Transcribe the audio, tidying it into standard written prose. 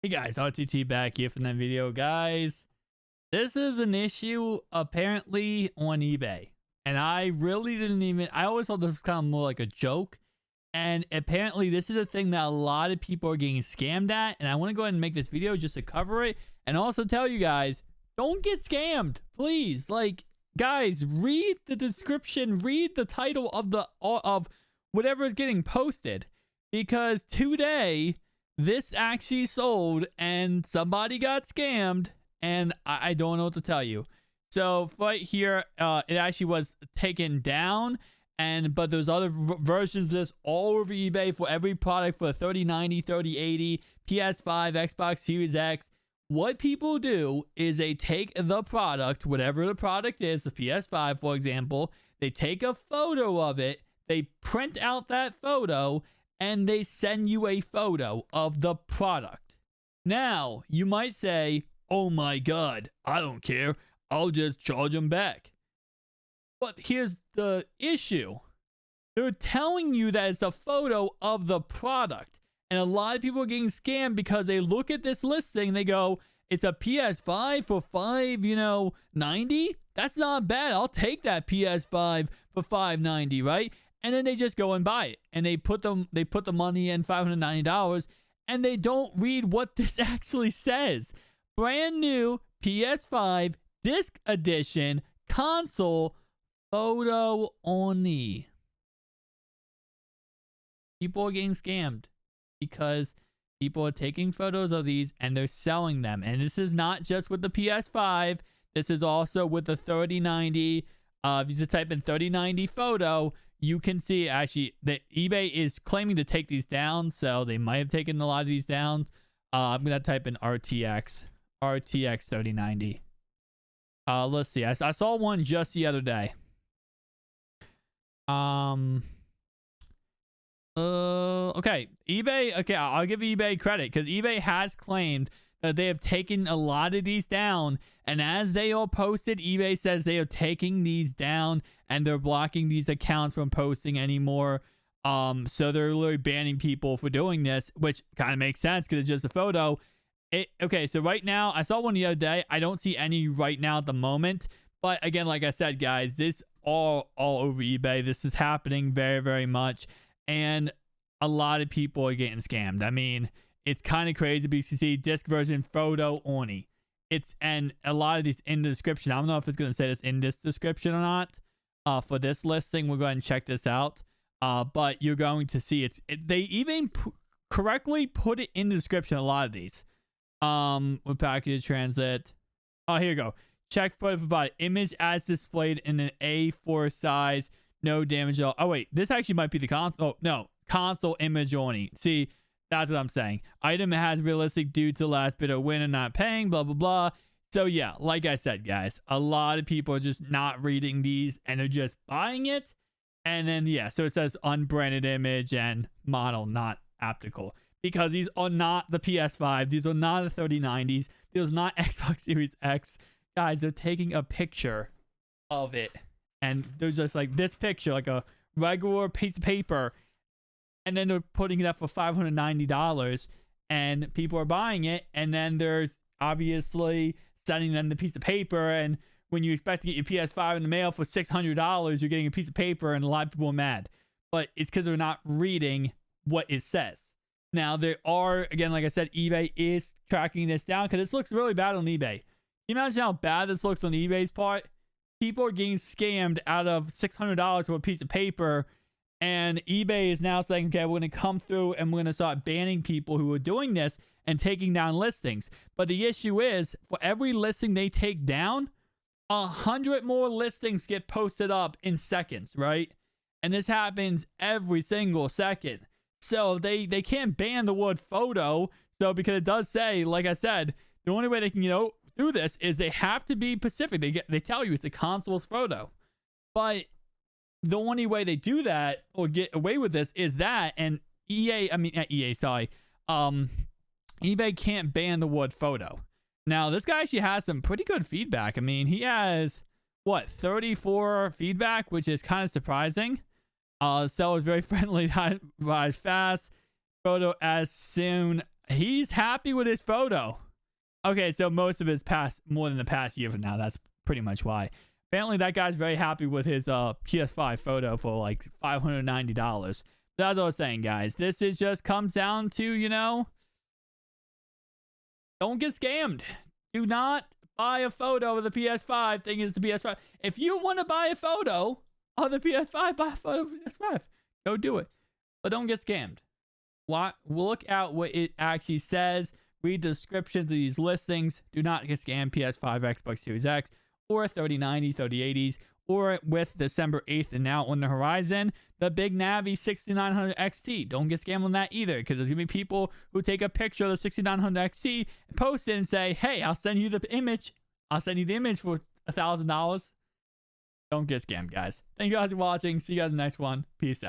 Hey guys, RTT back here from that video. Guys, this is an issue apparently on eBay. And I really didn't even, I always thought this was kind of more like a joke. And apparently this is a thing that a lot of people are getting scammed at. And I want to go ahead and make this video just to cover it. And also tell you guys, don't get scammed, please. Like, guys, read the description, read the title of whatever is getting posted. Because today, this actually sold and somebody got scammed, and I don't know what to tell you. So right here, it actually was taken down, but there's other versions of this all over eBay for every product for the 3090, 3080, PS5, Xbox Series X. What people do is they take the product, whatever the product is, the PS5 for example, they take a photo of it, they print out that photo, and they send you a photo of the product. Now, you might say, oh my God, I don't care. I'll just charge them back. But here's the issue. They're telling you that it's a photo of the product. And a lot of people are getting scammed because they look at this listing and they go, it's a PS5 for $590? That's not bad. I'll take that PS5 for $590, right? And then they just go and buy it, and they put the money in, $590, and they don't read what this actually says. Brand new PS5 disc edition console photo only. People are getting scammed because people are taking photos of these and they're selling them. And this is not just with the PS5. This is also with the 3090. If you just type in 3090 photo, you can see actually that eBay is claiming to take these down, so they might have taken a lot of these down. I'm gonna type in RTX 3090. Let's see. I saw one just the other day. Okay, eBay. Okay, I'll give eBay credit because eBay has claimed that they have taken a lot of these down, and as they all posted, eBay says they are taking these down and they're blocking these accounts from posting anymore. So they're literally banning people for doing this, which kind of makes sense because it's just a photo. Okay, so right now, I saw one the other day. I don't see any right now at the moment, but again, like I said, guys, this all over eBay. This is happening very, very much, and a lot of people are getting scammed. I mean, it's kind of crazy because you see disc version photo only. And a lot of these in the description. I don't know if it's going to say this in this description or not. For this listing, we'll go ahead and check this out. But you're going to see they even correctly put it in the description. A lot of these. With package transit. Oh, here you go. Check photo provided. Image as displayed in an A4 size. No damage at all. Oh wait, this actually might be the console. Oh no, console image only. See. That's what I'm saying. Item has realistic due to last bit of win and not paying, blah, blah, blah. So yeah, like I said, guys, a lot of people are just not reading these and they're just buying it. And then, yeah, so it says unbranded image and model not applicable. Because these are not the PS5. These are not the 3090s. These are not Xbox Series X. Guys, they're taking a picture of it. And they're just like this picture, like a regular piece of paper. And then they're putting it up for $590 and people are buying it. And then there's obviously sending them the piece of paper. And when you expect to get your PS5 in the mail for $600, you're getting a piece of paper and a lot of people are mad. But it's because they're not reading what it says. Now, there are, again, like I said, eBay is tracking this down because this looks really bad on eBay. Can you imagine how bad this looks on eBay's part? People are getting scammed out of $600 for a piece of paper. And eBay is now saying, okay, we're going to come through and we're going to start banning people who are doing this and taking down listings. But the issue is, for every listing they take down, 100 more listings get posted up in seconds, right? And this happens every single second. So they can't ban the word photo. So because it does say, like I said, the only way they can, do this is they have to be specific. They tell you it's a console's photo. But the only way they do that or get away with this is that, and eBay can't ban the word photo. Now, this guy actually has some pretty good feedback. I mean, he has, 34 feedback, which is kind of surprising. Seller is very friendly, rise fast, photo as soon He's happy with his photo. Okay, so most of his more than the past year from now. That's pretty much why. Apparently, that guy's very happy with his PS5 photo for like $590. That's what I was saying, guys. This is just comes down to, don't get scammed. Do not buy a photo of the PS5 thinking it's the PS5. If you want to buy a photo of the PS5, buy a photo of the PS5. Go do it. But don't get scammed. Look out what it actually says. Read the descriptions of these listings. Do not get scammed. PS5, Xbox Series X, or 3090, 3080s, or with December 8th and now on the horizon, the big Navi 6900 XT. Don't get scammed on that either, because there's going to be people who take a picture of the 6900 XT and post it and say, hey, I'll send you the image. I'll send you the image for $1,000. Don't get scammed, guys. Thank you guys for watching. See you guys in the next one. Peace out.